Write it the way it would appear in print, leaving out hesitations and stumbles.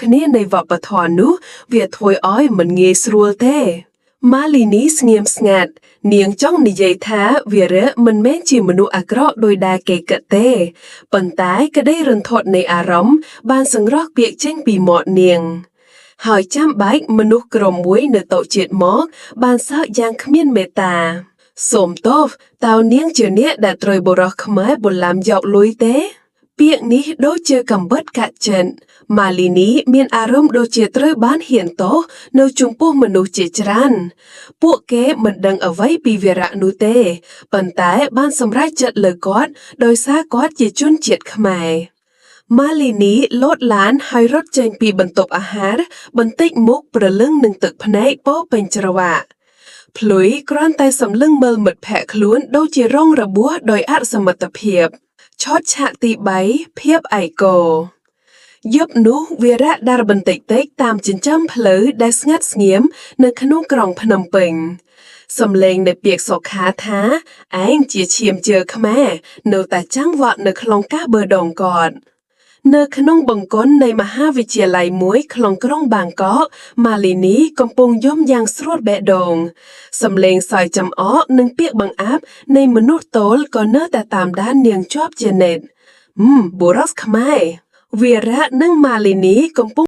គ្នានៃវប្បធម៌នោះវាធ្វើឲ្យមិនងាយស្រួលទេម៉ាលីនីស្ងៀមស្ងាត់នាងចង់និយាយថាវីរៈមិនមែនជាមនុស្សអាក្រក់ដោយដែលគេគិតទេប៉ុន្តែក្តីរន្ធត់នៃអារម្មណ៍បានសង្រោះពាក្យចេញពីមាត់នាងហើយចាំបែកមនុស្សក្រុមមួយនៅតូចជាតិមកបានសើចយ៉ាងគ្មានមេត្តាសូមទោសតើនាងជាអ្នកដែលត្រូវបុរសខ្មែរបន្លំយកលុយទេពាក្យនេះដូចជាកំបិតកាត់ចិត្តម៉ាលីនីមានអារម្មណ៍ដូចជាត្រូវបានហ៊ានទោសនៅចំពោះមនុស្សជាច្រើនពួកគេមិនដឹងអ្វីពីវីរៈនោះទេប៉ុន្តែបានសម្រេចចិត្តលើគាត់ដោយសារគាត់ជាជនជាតិខ្មែរម៉ាលីនីលោតឡានហើយរត់ចេញពីបន្ទប់អាហារបន្តិចមុខព្រលឹងនឹងទឹកភ្នែកពោពេញច្រវាក់ភ្លុយគ្រាន់តែសម្លឹងមើលមិត្តភក្តិខ្លួនដូចជារងរបួសដោយអសមត្ថភាពឆោតឆាកទី3ភាពឯកោយប់នោះវីរៈដើរបន្តិចតាមចិញ្ចើមផ្លូវដែលស្ងាត់ស្ងៀមនៅក្នុងក្រុងភ្នំពេញសំឡេងនៃពាក្យសុខាថាឯងជាឈាមជើខ្មែរនៅតែចាំងវក់នៅក្នុងកាសបឺដងគាត់នៅក្នុងបង្គន់នៃមហាវិទ្យាល័យមួយក្នុងក្រុងបាងកកម៉ាលីនីកំពុងយំយ៉ាងស្រួលបេះដូងសំឡេងសើចចំអកនិងពាក្យបង្អាប់នៃមនុស្សទោលក៏នៅតែតាមដាននាងជាប់ជានិច្ចបុរសខ្មែរវីរៈនិងម៉ាលីនីកំពុង